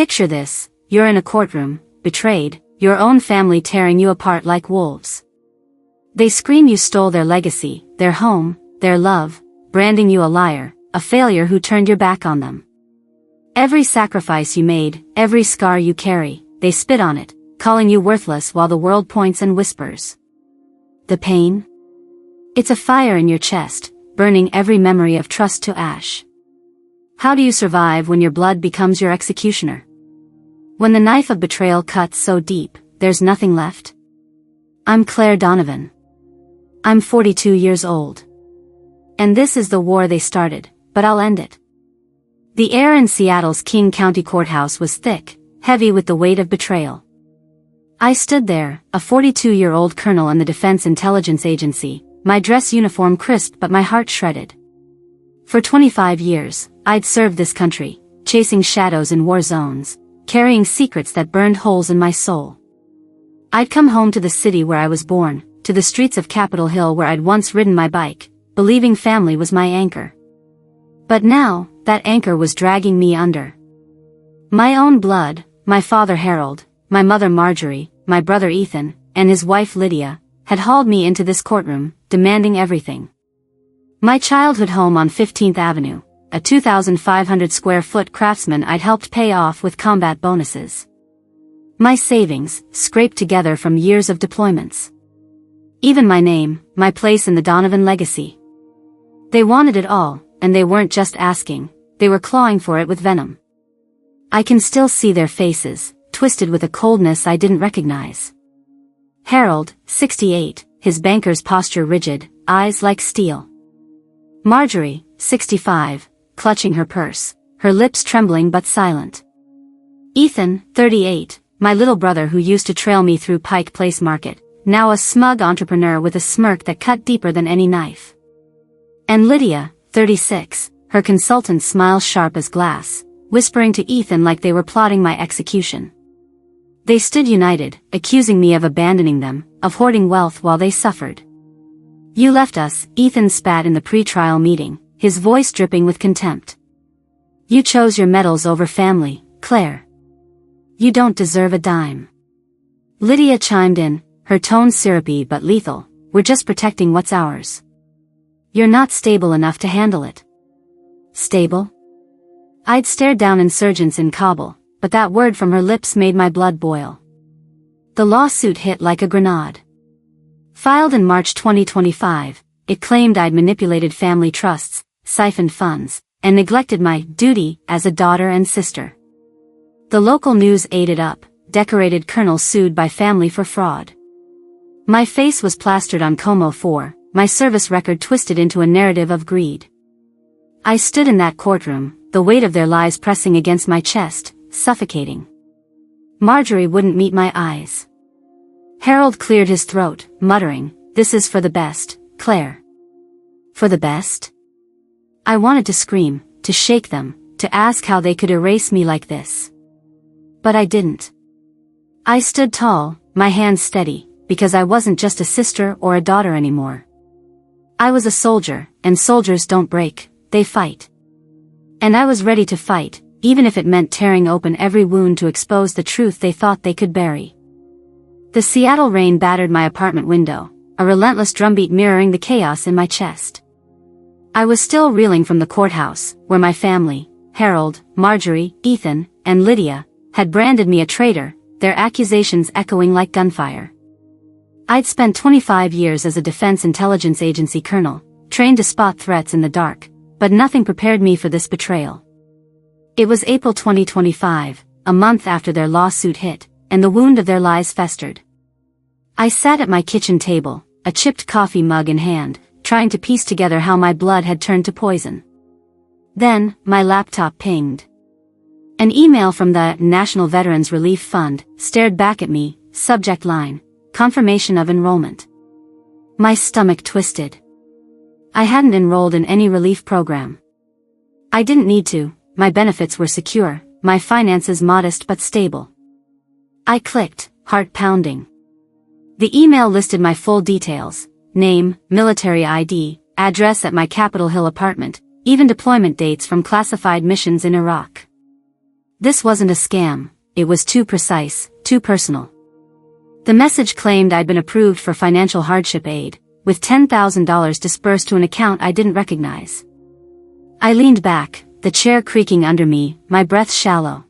Picture this, you're in a courtroom, betrayed, your own family tearing you apart like wolves. They scream you stole their legacy, their home, their love, branding you a liar, a failure who turned your back on them. Every sacrifice you made, every scar you carry, they spit on it, calling you worthless while the world points and whispers. The pain? It's a fire in your chest, burning every memory of trust to ash. How do you survive when your blood becomes your executioner? When the knife of betrayal cuts so deep, there's nothing left? I'm Claire Donovan. I'm 42 years old. And this is the war they started, but I'll end it. The air in Seattle's King County Courthouse was thick, heavy with the weight of betrayal. I stood there, a 42-year-old colonel in the Defense Intelligence Agency, my dress uniform crisp but my heart shredded. For 25 years, I'd served this country, chasing shadows in war zones, carrying secrets that burned holes in my soul. I'd come home to the city where I was born, to the streets of Capitol Hill where I'd once ridden my bike, believing family was my anchor. But now, that anchor was dragging me under. My own blood, my father Harold, my mother Marjorie, my brother Ethan, and his wife Lydia, had hauled me into this courtroom, demanding everything. My childhood home on 15th Avenue, a 2,500 square foot craftsman I'd helped pay off with combat bonuses. My savings, scraped together from years of deployments. Even my name, my place in the Donovan legacy. They wanted it all, and they weren't just asking, they were clawing for it with venom. I can still see their faces, twisted with a coldness I didn't recognize. Harold, 68, his banker's posture rigid, eyes like steel. Marjorie, 65, clutching her purse, her lips trembling but silent. Ethan, 38, my little brother who used to trail me through Pike Place Market, now a smug entrepreneur with a smirk that cut deeper than any knife. And Lydia, 36, her consultant's smile sharp as glass, whispering to Ethan like they were plotting my execution. They stood united, accusing me of abandoning them, of hoarding wealth while they suffered. You left us, Ethan spat in the pre-trial meeting, his voice dripping with contempt. You chose your medals over family, Claire. You don't deserve a dime. Lydia chimed in, her tone syrupy but lethal, we're just protecting what's ours. You're not stable enough to handle it. Stable? I'd stared down insurgents in Kabul, but that word from her lips made my blood boil. The lawsuit hit like a grenade. Filed in March 2025, it claimed I'd manipulated family trusts, siphoned funds, and neglected my duty as a daughter and sister. The local news ate it up, decorated colonel sued by family for fraud. My face was plastered on Como 4, my service record twisted into a narrative of greed. I stood in that courtroom, the weight of their lies pressing against my chest, suffocating. Marjorie wouldn't meet my eyes. Harold cleared his throat, muttering, "This is for the best, Claire." For the best? I wanted to scream, to shake them, to ask how they could erase me like this. But I didn't. I stood tall, my hands steady, because I wasn't just a sister or a daughter anymore. I was a soldier, and soldiers don't break, they fight. And I was ready to fight, even if it meant tearing open every wound to expose the truth they thought they could bury. The Seattle rain battered my apartment window, a relentless drumbeat mirroring the chaos in my chest. I was still reeling from the courthouse, where my family, Harold, Marjorie, Ethan, and Lydia, had branded me a traitor, their accusations echoing like gunfire. I'd spent 25 years as a Defense Intelligence Agency colonel, trained to spot threats in the dark, but nothing prepared me for this betrayal. It was April 2025, a month after their lawsuit hit, and the wound of their lies festered. I sat at my kitchen table, a chipped coffee mug in hand, trying to piece together how my blood had turned to poison. Then, my laptop pinged. An email from the National Veterans Relief Fund stared back at me, subject line, confirmation of enrollment. My stomach twisted. I hadn't enrolled in any relief program. I didn't need to, my benefits were secure, my finances modest but stable. I clicked, heart pounding. The email listed my full details, name, military ID, address at my Capitol Hill apartment, even deployment dates from classified missions in Iraq. This wasn't a scam, it was too precise, too personal. The message claimed I'd been approved for financial hardship aid, with $10,000 dispersed to an account I didn't recognize. I leaned back, the chair creaking under me, my breath shallow.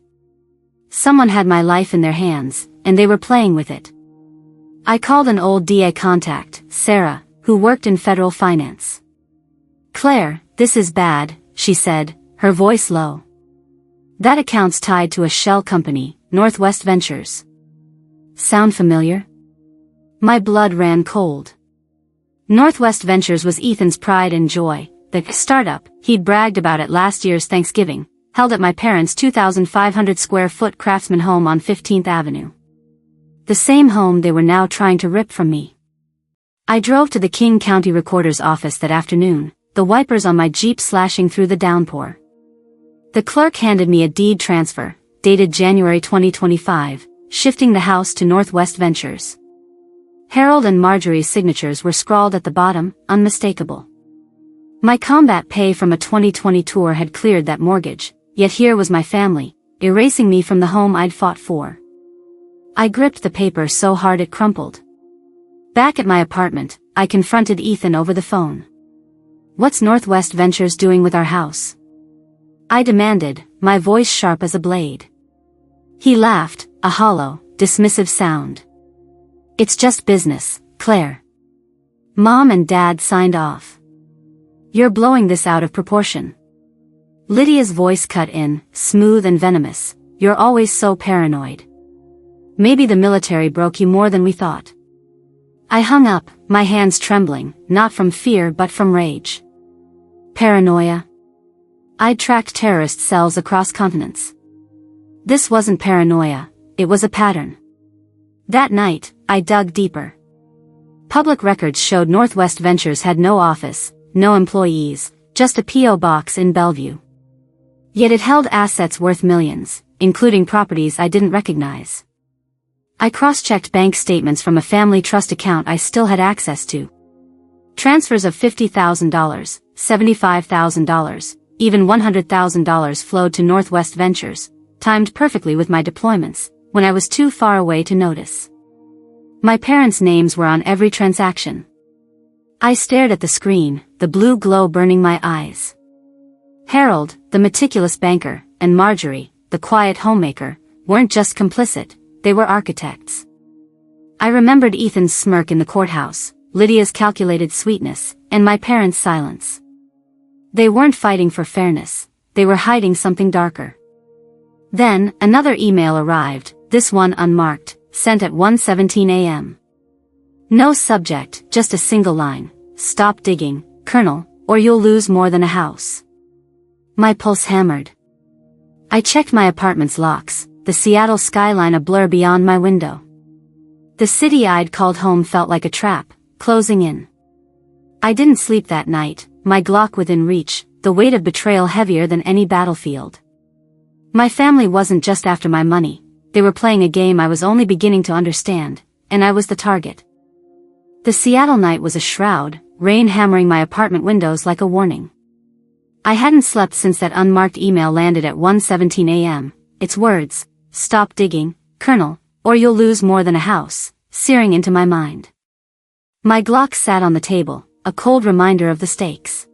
Someone had my life in their hands, and they were playing with it. I called an old DA contact, Sarah, who worked in federal finance. "Claire, this is bad," she said, her voice low. "That account's tied to a shell company, Northwest Ventures. Sound familiar?" My blood ran cold. Northwest Ventures was Ethan's pride and joy, the startup he'd bragged about at last year's Thanksgiving, held at my parents' 2,500 square foot craftsman home on 15th Avenue. The same home they were now trying to rip from me. I drove to the King County Recorder's office that afternoon, the wipers on my Jeep slashing through the downpour. The clerk handed me a deed transfer, dated January 2025, shifting the house to Northwest Ventures. Harold and Marjorie's signatures were scrawled at the bottom, unmistakable. My combat pay from a 2020 tour had cleared that mortgage, yet here was my family, erasing me from the home I'd fought for. I gripped the paper so hard it crumpled. Back at my apartment, I confronted Ethan over the phone. "What's Northwest Ventures doing with our house?" I demanded, my voice sharp as a blade. He laughed, a hollow, dismissive sound. "It's just business, Claire. Mom and Dad signed off. You're blowing this out of proportion." Lydia's voice cut in, smooth and venomous. "You're always so paranoid. Maybe the military broke you more than we thought." I hung up, my hands trembling, not from fear but from rage. Paranoia? I'd tracked terrorist cells across continents. This wasn't paranoia, it was a pattern. That night, I dug deeper. Public records showed Northwest Ventures had no office, no employees, just a P.O. box in Bellevue. Yet it held assets worth millions, including properties I didn't recognize. I cross-checked bank statements from a family trust account I still had access to. Transfers of $50,000, $75,000, even $100,000 flowed to Northwest Ventures, timed perfectly with my deployments, when I was too far away to notice. My parents' names were on every transaction. I stared at the screen, the blue glow burning my eyes. Harold, the meticulous banker, and Marjorie, the quiet homemaker, weren't just complicit, they were architects. I remembered Ethan's smirk in the courthouse, Lydia's calculated sweetness, and my parents' silence. They weren't fighting for fairness, they were hiding something darker. Then, another email arrived, this one unmarked, sent at 1:17 a.m. No subject, just a single line. "Stop digging, Colonel, or you'll lose more than a house." My pulse hammered. I checked my apartment's locks, the Seattle skyline a blur beyond my window. The city I'd called home felt like a trap, closing in. I didn't sleep that night, my Glock within reach, the weight of betrayal heavier than any battlefield. My family wasn't just after my money, they were playing a game I was only beginning to understand, and I was the target. The Seattle night was a shroud, rain hammering my apartment windows like a warning. I hadn't slept since that unmarked email landed at 1:17 a.m., its words, "Stop digging, Colonel, or you'll lose more than a house," searing into my mind. My Glock sat on the table, a cold reminder of the stakes.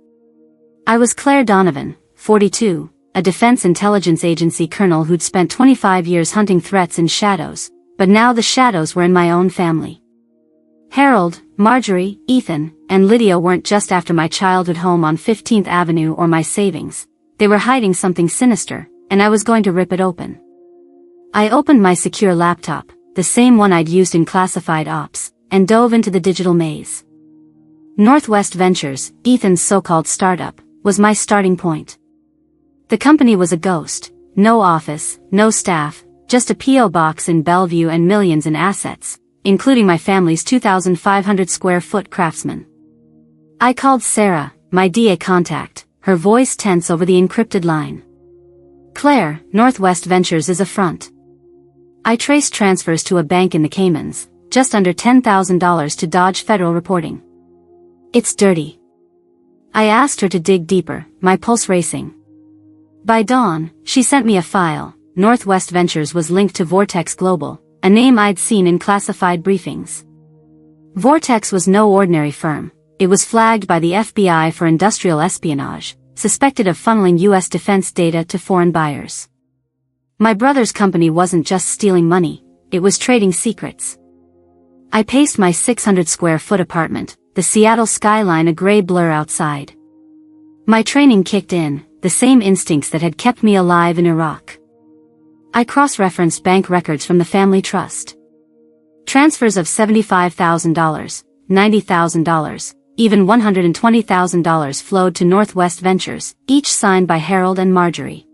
I was Claire Donovan, 42, a Defense Intelligence Agency colonel who'd spent 25 years hunting threats in shadows, but now the shadows were in my own family. Harold, Marjorie, Ethan, and Lydia weren't just after my childhood home on 15th Avenue or my savings, they were hiding something sinister, and I was going to rip it open. I opened my secure laptop, the same one I'd used in classified ops, and dove into the digital maze. Northwest Ventures, Ethan's so-called startup, was my starting point. The company was a ghost, no office, no staff, just a P.O. box in Bellevue and millions in assets, including my family's 2,500 square foot craftsman. I called Sarah, my DA contact, her voice tense over the encrypted line. "Claire, Northwest Ventures is a front. I traced transfers to a bank in the Caymans, just under $10,000 to dodge federal reporting. It's dirty." I asked her to dig deeper, my pulse racing. By dawn, she sent me a file, Northwest Ventures was linked to Vortex Global, a name I'd seen in classified briefings. Vortex was no ordinary firm. It was flagged by the FBI for industrial espionage, suspected of funneling U.S. defense data to foreign buyers. My brother's company wasn't just stealing money, it was trading secrets. I paced my 600-square-foot apartment, the Seattle skyline a gray blur outside. My training kicked in, the same instincts that had kept me alive in Iraq. I cross-referenced bank records from the family trust. Transfers of $75,000, $90,000, even $120,000 flowed to Northwest Ventures, each signed by Harold and Marjorie.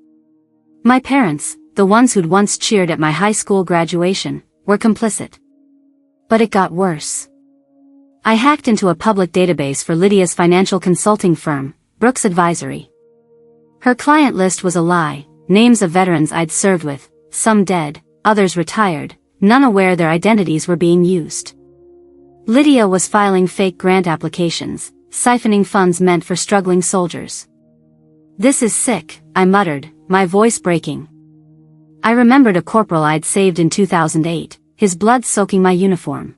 My parents, the ones who'd once cheered at my high school graduation, were complicit. But it got worse. I hacked into a public database for Lydia's financial consulting firm, Brooks Advisory. Her client list was a lie, names of veterans I'd served with, some dead, others retired, none aware their identities were being used. Lydia was filing fake grant applications, siphoning funds meant for struggling soldiers. "This is sick," I muttered, my voice breaking. I remembered a corporal I'd saved in 2008, his blood soaking my uniform.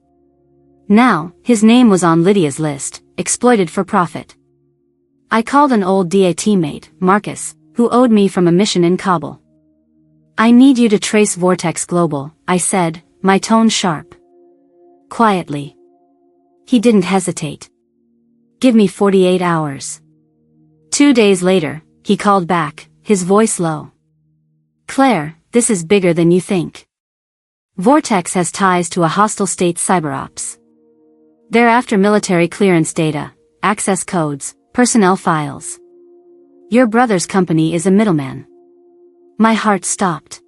Now, his name was on Lydia's list, exploited for profit. I called an old DA teammate, Marcus, who owed me from a mission in Kabul. "I need you to trace Vortex Global," I said, my tone sharp. Quietly. He didn't hesitate. "Give me 48 hours. 2 days later, he called back, his voice low. "Claire, this is bigger than you think. Vortex has ties to a hostile state cyberops. They're after military clearance data, access codes, personnel files. Your brother's company is a middleman." My heart stopped.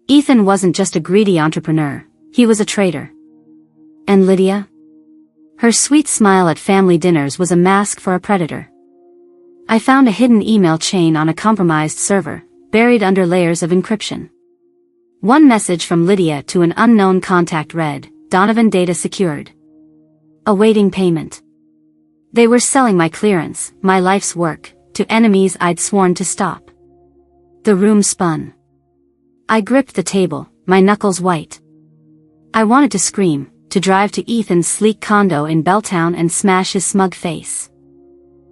Ethan wasn't just a greedy entrepreneur, he was a traitor. And Lydia? Her sweet smile at family dinners was a mask for a predator. I found a hidden email chain on a compromised server, buried under layers of encryption. One message from Lydia to an unknown contact read, "Donovan data secured. Awaiting payment." They were selling my clearance, my life's work, to enemies I'd sworn to stop. The room spun. I gripped the table, my knuckles white. I wanted to scream, to drive to Ethan's sleek condo in Belltown and smash his smug face.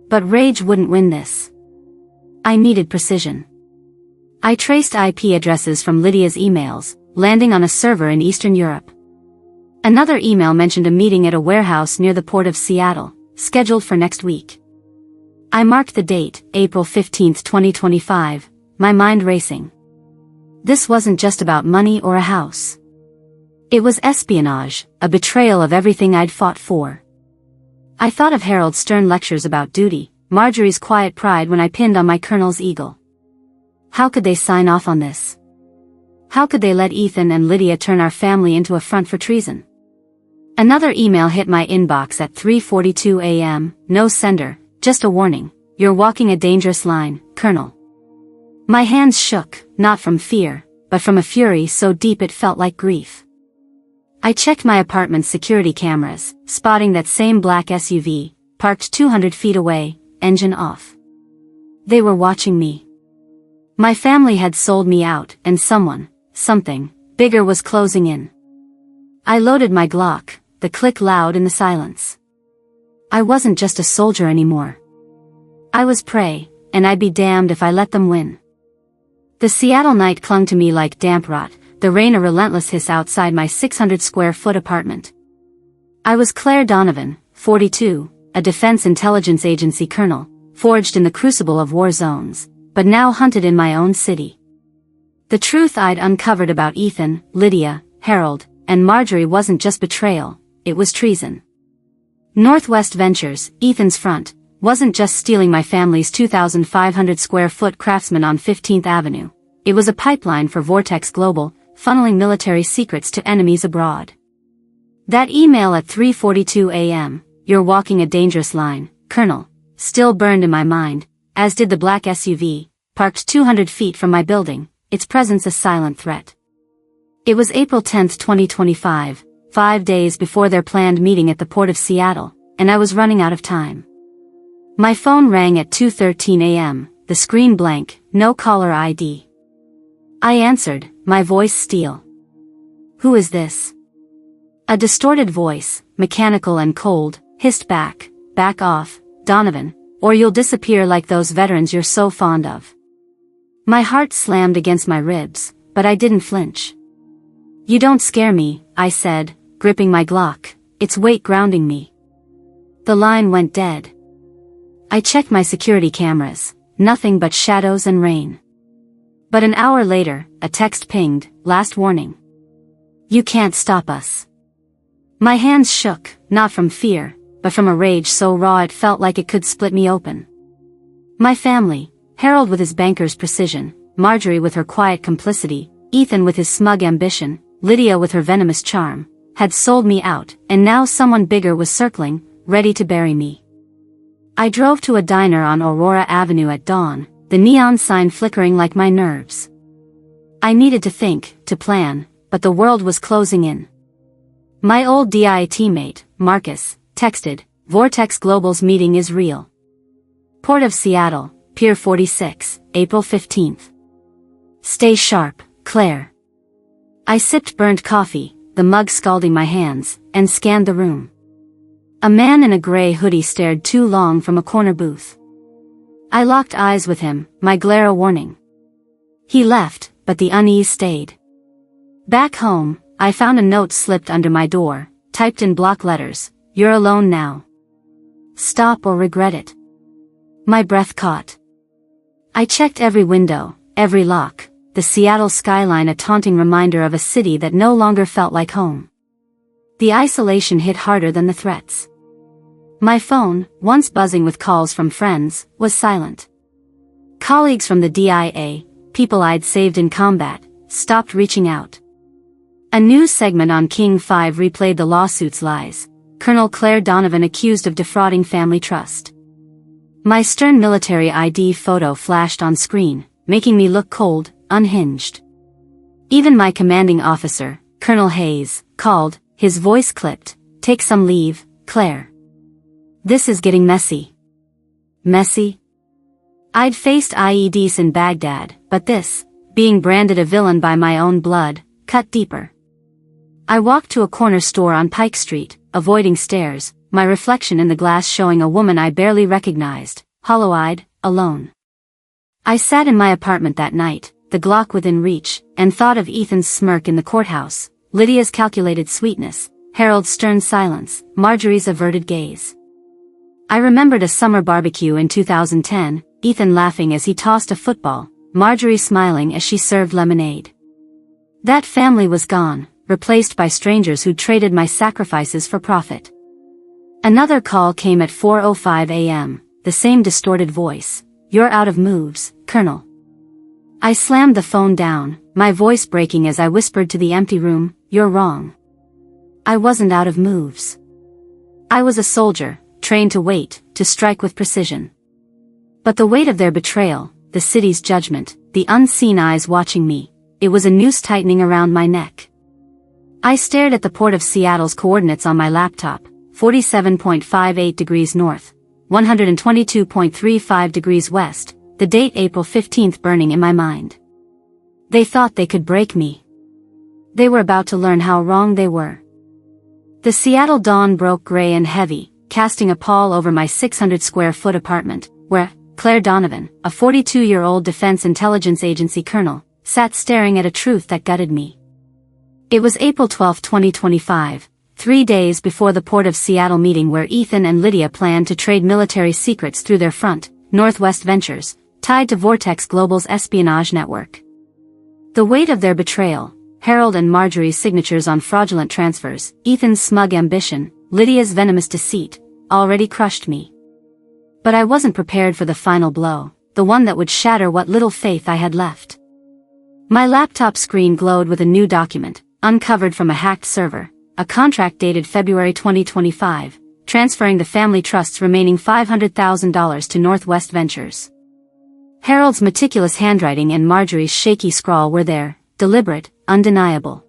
But rage wouldn't win this. I needed precision. I traced IP addresses from Lydia's emails, landing on a server in Eastern Europe. Another email mentioned a meeting at a warehouse near the port of Seattle, scheduled for next week. I marked the date, April 15, 2025, my mind racing. This wasn't just about money or a house. It was espionage, a betrayal of everything I'd fought for. I thought of Harold's stern lectures about duty, Marjorie's quiet pride when I pinned on my colonel's eagle. How could they sign off on this? How could they let Ethan and Lydia turn our family into a front for treason? Another email hit my inbox at 3:42 a.m., no sender, just a warning, "You're walking a dangerous line, Colonel." My hands shook, not from fear, but from a fury so deep it felt like grief. I checked my apartment's security cameras, spotting that same black SUV, parked 200 feet away, engine off. They were watching me. My family had sold me out, and something, bigger was closing in. I loaded my Glock, the click loud in the silence. I wasn't just a soldier anymore. I was prey, and I'd be damned if I let them win. The Seattle night clung to me like damp rot, the rain a relentless hiss outside my 600-square-foot apartment. I was Claire Donovan, 42, a Defense Intelligence Agency colonel, forged in the crucible of war zones, but now hunted in my own city. The truth I'd uncovered about Ethan, Lydia, Harold, and Marjorie wasn't just betrayal, it was treason. Northwest Ventures, Ethan's front, wasn't just stealing my family's 2,500-square-foot craftsman on 15th Avenue. It was a pipeline for Vortex Global, funneling military secrets to enemies abroad. That email at 3:42 a.m., "You're walking a dangerous line, Colonel," still burned in my mind, as did the black SUV, parked 200 feet from my building, its presence a silent threat. It was April 10, 2025, 5 days before their planned meeting at the port of Seattle, and I was running out of time. My phone rang at 2:13 a.m., the screen blank, no caller ID. I answered, my voice steel. Who is this? A distorted voice, mechanical and cold, hissed back, back off, Donovan, or you'll disappear like those veterans you're so fond of. My heart slammed against my ribs, but I didn't flinch. You don't scare me, I said, gripping my Glock, its weight grounding me. The line went dead. I checked my security cameras, nothing but shadows and rain. But an hour later, a text pinged, last warning. You can't stop us. My hands shook, not from fear, but from a rage so raw it felt like it could split me open. My family, Harold with his banker's precision, Marjorie with her quiet complicity, Ethan with his smug ambition, Lydia with her venomous charm, had sold me out, and now someone bigger was circling, ready to bury me. I drove to a diner on Aurora Avenue at dawn, the neon sign flickering like my nerves. I needed to think, to plan, but the world was closing in. My old DI teammate, Marcus, texted, Vortex Global's meeting is real. Port of Seattle, Pier 46, April 15th. Stay sharp, Claire. I sipped burnt coffee, the mug scalding my hands, and scanned the room. A man in a gray hoodie stared too long from a corner booth. I locked eyes with him, my glare a warning. He left, but the unease stayed. Back home, I found a note slipped under my door, typed in block letters, you're alone now. Stop or regret it. My breath caught. I checked every window, every lock, the Seattle skyline a taunting reminder of a city that no longer felt like home. The isolation hit harder than the threats. My phone, once buzzing with calls from friends, was silent. Colleagues from the DIA, people I'd saved in combat, stopped reaching out. A news segment on King 5 replayed the lawsuit's lies, Colonel Claire Donovan accused of defrauding family trust. My stern military ID photo flashed on screen, making me look cold, unhinged. Even my commanding officer, Colonel Hayes, called, his voice clipped, take some leave, Claire. This is getting messy. Messy? I'd faced IEDs in Baghdad, but this, being branded a villain by my own blood, cut deeper. I walked to a corner store on Pike Street, avoiding stares, my reflection in the glass showing a woman I barely recognized, hollow-eyed, alone. I sat in my apartment that night, the Glock within reach, and thought of Ethan's smirk in the courthouse, Lydia's calculated sweetness, Harold's stern silence, Marjorie's averted gaze. I remembered a summer barbecue in 2010, Ethan laughing as he tossed a football, Marjorie smiling as she served lemonade. That family was gone, replaced by strangers who traded my sacrifices for profit. Another call came at 4:05 a.m., the same distorted voice, you're out of moves, Colonel. I slammed the phone down, my voice breaking as I whispered to the empty room, you're wrong. I wasn't out of moves. I was a soldier, trained to wait, to strike with precision. But the weight of their betrayal, the city's judgment, the unseen eyes watching me, it was a noose tightening around my neck. I stared at the Port of Seattle's coordinates on my laptop, 47.58 degrees north, 122.35 degrees west, the date April 15th burning in my mind. They thought they could break me. They were about to learn how wrong they were. The Seattle dawn broke gray and heavy, casting a pall over my 600-square-foot apartment, where Claire Donovan, a 42-year-old Defense Intelligence Agency colonel, sat staring at a truth that gutted me. It was April 12, 2025, 3 days before the Port of Seattle meeting where Ethan and Lydia planned to trade military secrets through their front, Northwest ventures, tied to Vortex Global's espionage network. The weight of their betrayal, Harold and Marjorie's signatures on fraudulent transfers, Ethan's smug ambition, Lydia's venomous deceit, already crushed me. But I wasn't prepared for the final blow, the one that would shatter what little faith I had left. My laptop screen glowed with a new document, uncovered from a hacked server, a contract dated February 2025, transferring the family trust's remaining $500,000 to Northwest Ventures. Harold's meticulous handwriting and Marjorie's shaky scrawl were there, deliberate, undeniable.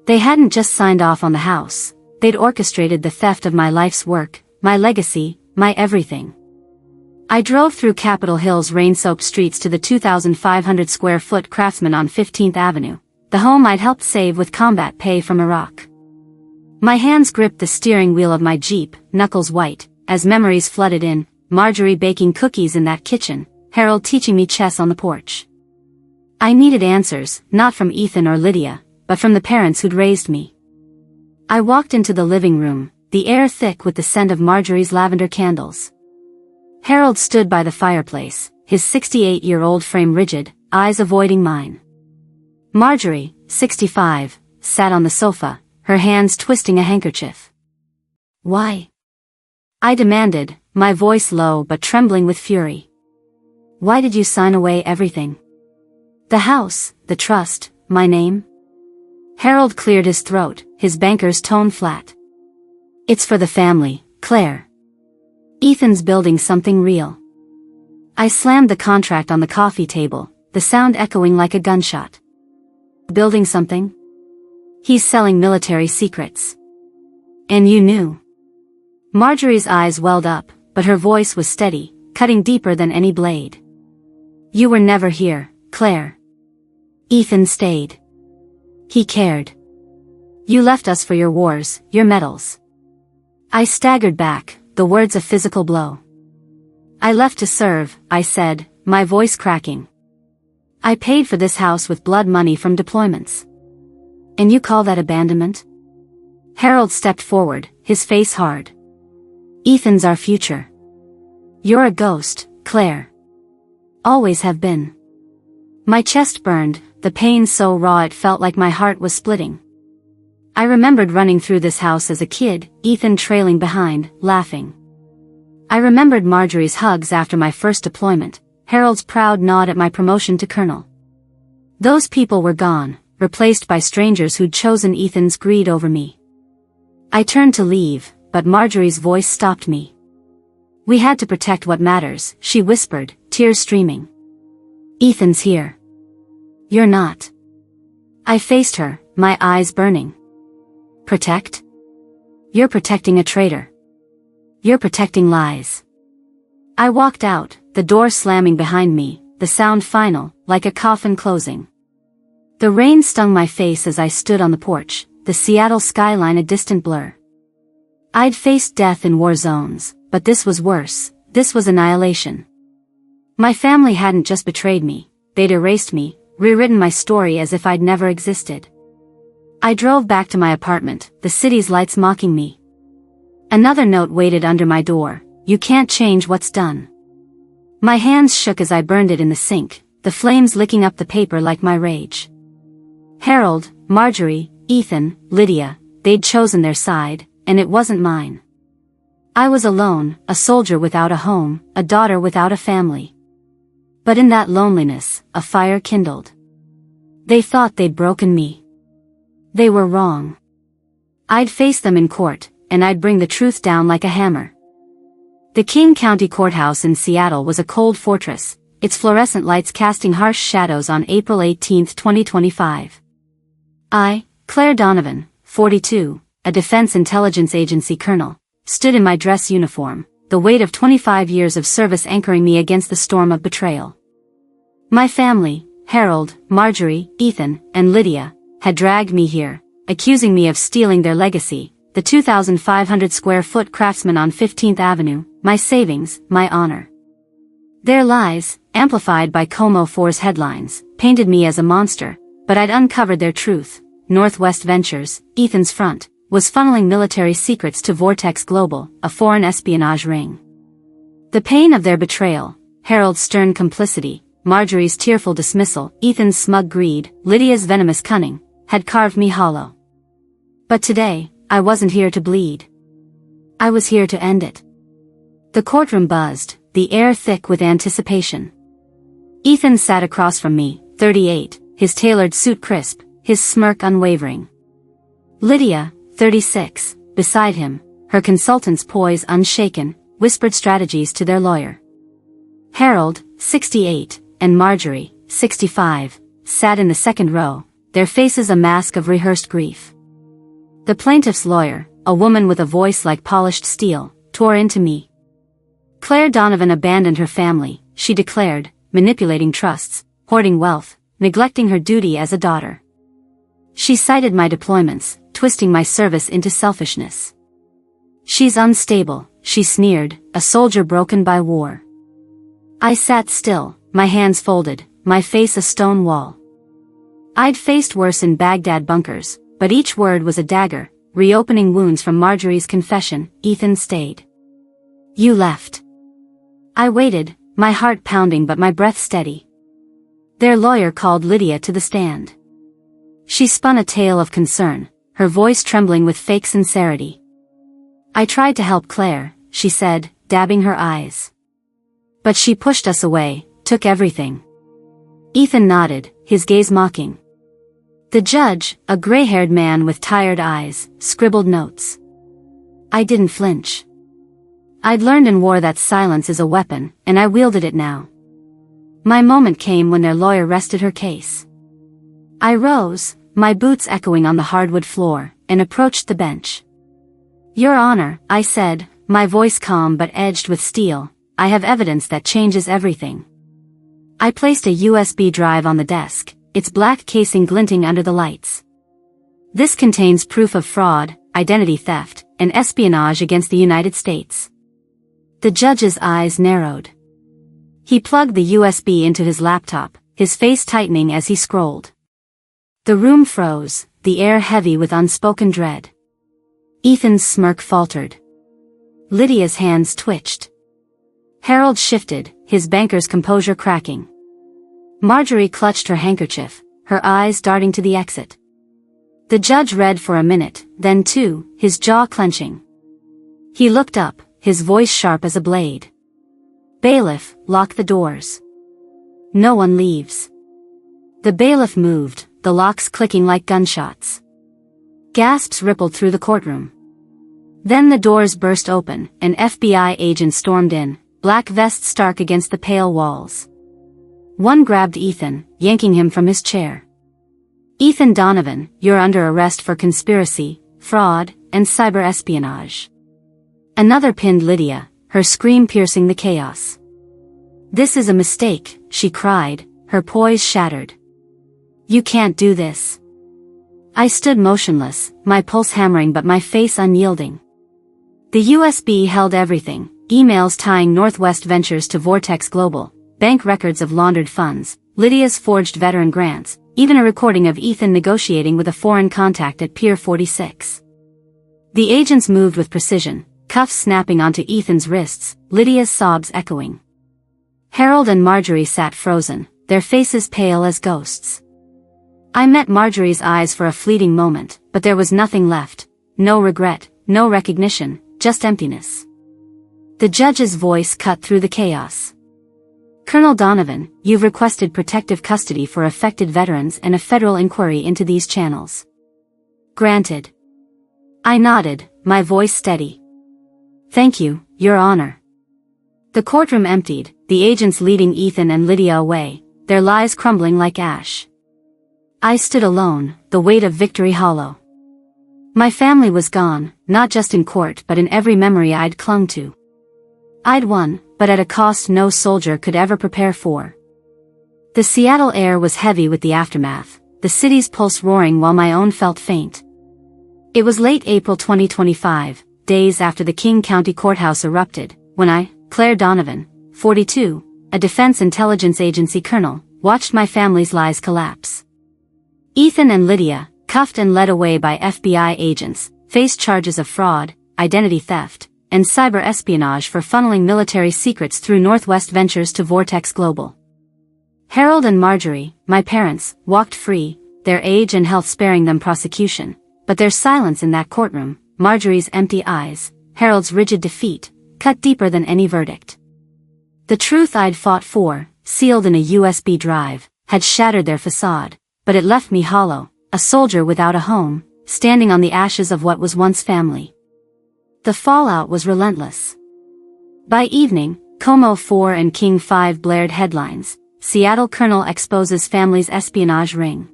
They hadn't just signed off on the house, they'd orchestrated the theft of my life's work, my legacy, my everything. I drove through Capitol Hill's rain-soaked streets to the 2,500 square foot Craftsman on 15th Avenue, the home I'd helped save with combat pay from Iraq. My hands gripped the steering wheel of my Jeep, knuckles white, as memories flooded in, Marjorie baking cookies in that kitchen, Harold teaching me chess on the porch. I needed answers, not from Ethan or Lydia, but from the parents who'd raised me. I walked into the living room, the air thick with the scent of Marjorie's lavender candles. Harold stood by the fireplace, his 68-year-old frame rigid, eyes avoiding mine. Marjorie, 65, sat on the sofa, her hands twisting a handkerchief. Why? I demanded, my voice low but trembling with fury. Why did you sign away everything? The house, the trust, my name? Harold cleared his throat, his banker's tone flat. It's for the family, Claire. Ethan's building something real. I slammed the contract on the coffee table, the sound echoing like a gunshot. Building something? He's selling military secrets. And you knew. Marjorie's eyes welled up, but her voice was steady, cutting deeper than any blade. You were never here, Claire. Ethan stayed. He cared. You left us for your wars, your medals. I staggered back, the words a physical blow. I left to serve, I said, my voice cracking. I paid for this house with blood money from deployments. And you call that abandonment? Harold stepped forward, his face hard. Ethan's our future. You're a ghost, Claire. Always have been. My chest burned, the pain so raw it felt like my heart was splitting. I remembered running through this house as a kid, Ethan trailing behind, laughing. I remembered Marjorie's hugs after my first deployment, Harold's proud nod at my promotion to colonel. Those people were gone, replaced by strangers who'd chosen Ethan's greed over me. I turned to leave, but Marjorie's voice stopped me. We had to protect what matters, she whispered, tears streaming. Ethan's here. You're not. I faced her, my eyes burning. Protect? You're protecting a traitor. You're protecting lies. I walked out, the door slamming behind me, the sound final, like a coffin closing. The rain stung my face as I stood on the porch, the Seattle skyline a distant blur. I'd faced death in war zones, but this was worse, this was annihilation. My family hadn't just betrayed me, they'd erased me, rewritten my story as if I'd never existed. I drove back to my apartment, the city's lights mocking me. Another note waited under my door, you can't change what's done. My hands shook as I burned it in the sink, the flames licking up the paper like my rage. Harold, Marjorie, Ethan, Lydia, they'd chosen their side, and it wasn't mine. I was alone, a soldier without a home, a daughter without a family. But in that loneliness, a fire kindled. They thought they'd broken me. They were wrong. I'd face them in court, and I'd bring the truth down like a hammer. The King County Courthouse in Seattle was a cold fortress, its fluorescent lights casting harsh shadows on April 18, 2025. I, Claire Donovan, 42, a Defense Intelligence Agency colonel, stood in my dress uniform, the weight of 25 years of service anchoring me against the storm of betrayal. My family, Harold, Marjorie, Ethan, and Lydia, had dragged me here, accusing me of stealing their legacy, the 2,500 square foot Craftsman on 15th Avenue, my savings, my honor. Their lies, amplified by Como 4's headlines, painted me as a monster, but I'd uncovered their truth. Northwest Ventures, Ethan's front, was funneling military secrets to Vortex Global, a foreign espionage ring. The pain of their betrayal, Harold's stern complicity, Marjorie's tearful dismissal, Ethan's smug greed, Lydia's venomous cunning, had carved me hollow. But today, I wasn't here to bleed. I was here to end it. The courtroom buzzed, the air thick with anticipation. Ethan sat across from me, 38, his tailored suit crisp, his smirk unwavering. Lydia, 36, beside him, her consultant's poise unshaken, whispered strategies to their lawyer. Harold, 68, and Marjorie, 65, sat in the second row, their faces a mask of rehearsed grief. The plaintiff's lawyer, a woman with a voice like polished steel, tore into me. Claire Donovan abandoned her family, she declared, manipulating trusts, hoarding wealth, neglecting her duty as a daughter. She cited my deployments, twisting my service into selfishness. She's unstable, she sneered, a soldier broken by war. I sat still, my hands folded, my face a stone wall. I'd faced worse in Baghdad bunkers, but each word was a dagger, reopening wounds from Marjorie's confession. Ethan stayed. You left. I waited, my heart pounding but my breath steady. Their lawyer called Lydia to the stand. She spun a tale of concern, her voice trembling with fake sincerity. I tried to help Claire, she said, dabbing her eyes. But she pushed us away, took everything. Ethan nodded, his gaze mocking. The judge, a gray-haired man with tired eyes, scribbled notes. I didn't flinch. I'd learned in war that silence is a weapon, and I wielded it now. My moment came when their lawyer rested her case. I rose, my boots echoing on the hardwood floor, and approached the bench. Your Honor, I said, my voice calm but edged with steel, I have evidence that changes everything. I placed a USB drive on the desk, its black casing glinting under the lights. This contains proof of fraud, identity theft, and espionage against the United States. The judge's eyes narrowed. He plugged the USB into his laptop, his face tightening as he scrolled. The room froze, the air heavy with unspoken dread. Ethan's smirk faltered. Lydia's hands twitched. Harold shifted, his banker's composure cracking. Marjorie clutched her handkerchief, her eyes darting to the exit. The judge read for a minute, then two, his jaw clenching. He looked up, his voice sharp as a blade. Bailiff, lock the doors. No one leaves. The bailiff moved, the locks clicking like gunshots. Gasps rippled through the courtroom. Then the doors burst open, an FBI agent stormed in, black vest stark against the pale walls. One grabbed Ethan, yanking him from his chair. Ethan Donovan, you're under arrest for conspiracy, fraud, and cyber espionage. Another pinned Lydia, her scream piercing the chaos. This is a mistake, she cried, her poise shattered. You can't do this. I stood motionless, my pulse hammering but my face unyielding. The USB held everything, emails tying Northwest Ventures to Vortex Global, bank records of laundered funds, Lydia's forged veteran grants, even a recording of Ethan negotiating with a foreign contact at Pier 46. The agents moved with precision, cuffs snapping onto Ethan's wrists, Lydia's sobs echoing. Harold and Marjorie sat frozen, their faces pale as ghosts. I met Marjorie's eyes for a fleeting moment, but there was nothing left, no regret, no recognition, just emptiness. The judge's voice cut through the chaos. Colonel Donovan, you've requested protective custody for affected veterans and a federal inquiry into these channels. Granted. I nodded, my voice steady. Thank you, Your Honor. The courtroom emptied, the agents leading Ethan and Lydia away, their lies crumbling like ash. I stood alone, the weight of victory hollow. My family was gone, not just in court but in every memory I'd clung to. I'd won, but at a cost no soldier could ever prepare for. The Seattle air was heavy with the aftermath, the city's pulse roaring while my own felt faint. It was late April 2025, days after the King County Courthouse erupted, when I, Claire Donovan, 42, a Defense Intelligence Agency colonel, watched my family's lies collapse. Ethan and Lydia, cuffed and led away by FBI agents, faced charges of fraud, identity theft, and cyber espionage for funneling military secrets through Northwest Ventures to Vortex Global. Harold and Marjorie, my parents, walked free, their age and health sparing them prosecution, but their silence in that courtroom, Marjorie's empty eyes, Harold's rigid defeat, cut deeper than any verdict. The truth I'd fought for, sealed in a USB drive, had shattered their facade, but it left me hollow, a soldier without a home, standing on the ashes of what was once family. The fallout was relentless. By evening, Como 4 and King 5 blared headlines, Seattle Colonel exposes family's espionage ring.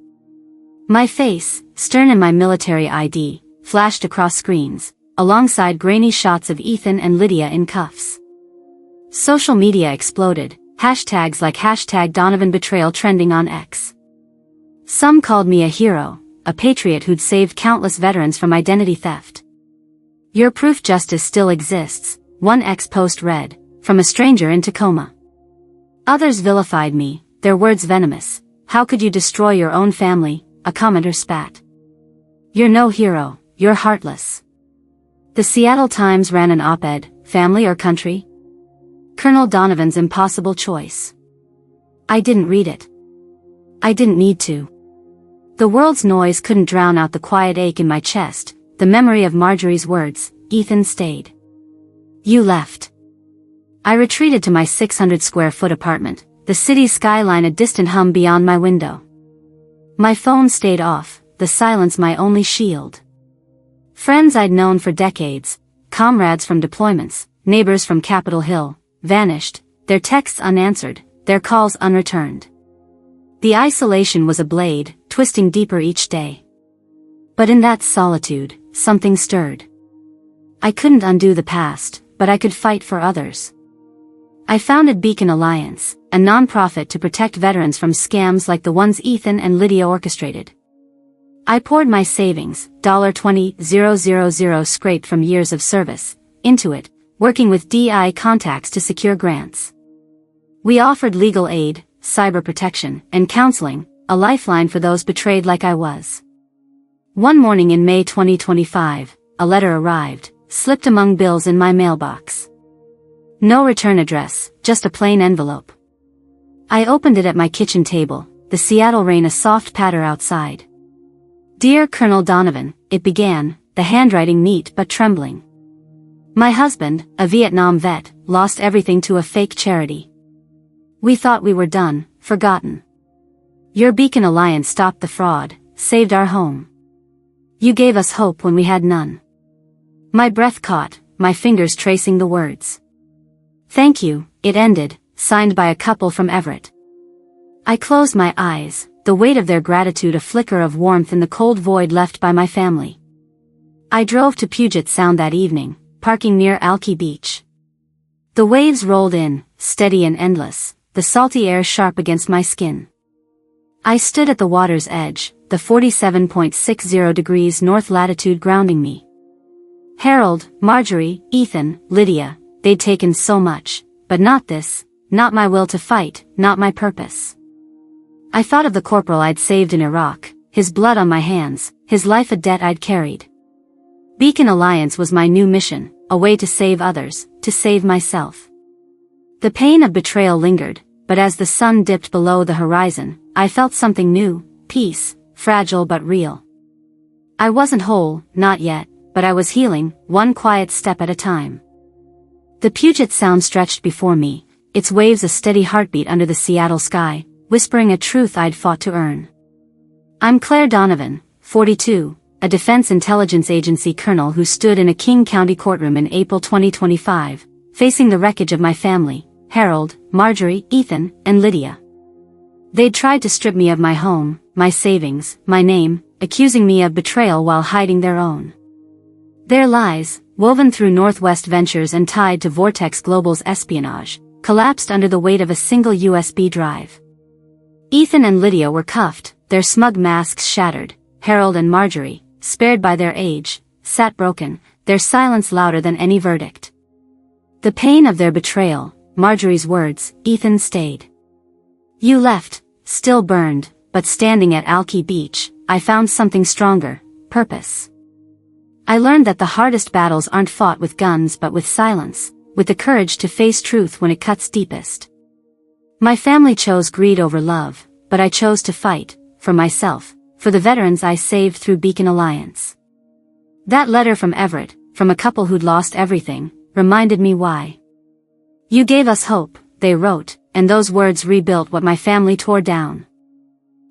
My face, stern in my military ID, flashed across screens, alongside grainy shots of Ethan and Lydia in cuffs. Social media exploded, hashtags like hashtag Donovan betrayal trending on X. Some called me a hero, a patriot who'd saved countless veterans from identity theft. "Your proof justice still exists," one X post read, from a stranger in Tacoma. Others vilified me, their words venomous. "How could you destroy your own family?" a commenter spat. "You're no hero, you're heartless." The Seattle Times ran an op-ed, "Family or Country? Colonel Donovan's impossible choice." I didn't read it. I didn't need to. The world's noise couldn't drown out the quiet ache in my chest, the memory of Marjorie's words, "Ethan stayed. You left." I retreated to my 600-square-foot apartment, the city's skyline a distant hum beyond my window. My phone stayed off, the silence my only shield. Friends I'd known for decades, comrades from deployments, neighbors from Capitol Hill, vanished, their texts unanswered, their calls unreturned. The isolation was a blade, twisting deeper each day. But in that solitude, something stirred. I couldn't undo the past, but I could fight for others. I founded Beacon Alliance, a nonprofit to protect veterans from scams like the ones Ethan and Lydia orchestrated. I poured my savings, $20,000 scraped from years of service, into it, working with DI contacts to secure grants. We offered legal aid, cyber protection, and counseling, a lifeline for those betrayed like I was. One morning in May 2025, a letter arrived, slipped among bills in my mailbox. No return address, just a plain envelope. I opened it at my kitchen table, the Seattle rain a soft patter outside. "Dear Colonel Donovan," it began, the handwriting neat but trembling. "My husband, a Vietnam vet, lost everything to a fake charity. We thought we were done, forgotten. Your Beacon Alliance stopped the fraud, saved our home. You gave us hope when we had none." My breath caught, my fingers tracing the words. "Thank you," it ended, signed by a couple from Everett. I closed my eyes, the weight of their gratitude a flicker of warmth in the cold void left by my family. I drove to Puget Sound that evening, parking near Alki Beach. The waves rolled in, steady and endless, the salty air sharp against my skin. I stood at the water's edge, the 47.60 degrees north latitude grounding me. Harold, Marjorie, Ethan, Lydia, they'd taken so much, but not this, not my will to fight, not my purpose. I thought of the corporal I'd saved in Iraq, his blood on my hands, his life a debt I'd carried. Beacon Alliance was my new mission, a way to save others, to save myself. The pain of betrayal lingered, but as the sun dipped below the horizon, I felt something new, peace, fragile but real. I wasn't whole, not yet, but I was healing, one quiet step at a time. The Puget Sound stretched before me, its waves a steady heartbeat under the Seattle sky, whispering a truth I'd fought to earn. I'm Claire Donovan, 42, a Defense Intelligence Agency colonel who stood in a King County courtroom in April 2025, facing the wreckage of my family, Harold, Marjorie, Ethan, and Lydia. They'd tried to strip me of my home, my savings, my name, accusing me of betrayal while hiding their own. Their lies, woven through Northwest Ventures and tied to Vortex Global's espionage, collapsed under the weight of a single USB drive. Ethan and Lydia were cuffed, their smug masks shattered. Harold and Marjorie, spared by their age, sat broken, their silence louder than any verdict. The pain of their betrayal, Marjorie's words, "Ethan stayed. You left," still burned, but standing at Alki Beach, I found something stronger, purpose. I learned that the hardest battles aren't fought with guns but with silence, with the courage to face truth when it cuts deepest. My family chose greed over love, but I chose to fight, for myself, for the veterans I saved through Beacon Alliance. That letter from Everett, from a couple who'd lost everything, reminded me why. You gave us hope, they wrote, and those words rebuilt what my family tore down.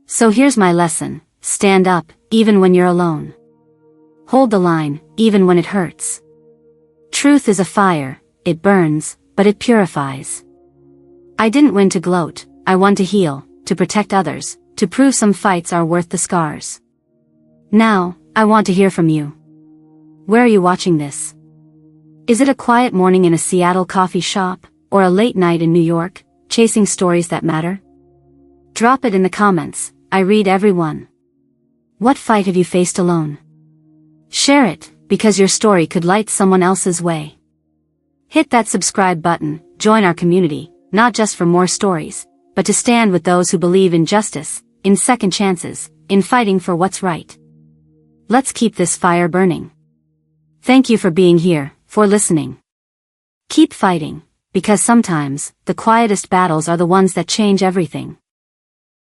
So here's my lesson, stand up, even when you're alone. Hold the line, even when it hurts. Truth is a fire, it burns, but it purifies. I didn't win to gloat, I won to heal, to protect others, to prove some fights are worth the scars. Now, I want to hear from you. Where are you watching this? Is it a quiet morning in a Seattle coffee shop, or a late night in New York, chasing stories that matter? Drop it in the comments, I read every one. What fight have you faced alone? Share it, because your story could light someone else's way. Hit that subscribe button, join our community, not just for more stories, but to stand with those who believe in justice, in second chances, in fighting for what's right. Let's keep this fire burning. Thank you for being here, for listening. Keep fighting, because sometimes, the quietest battles are the ones that change everything.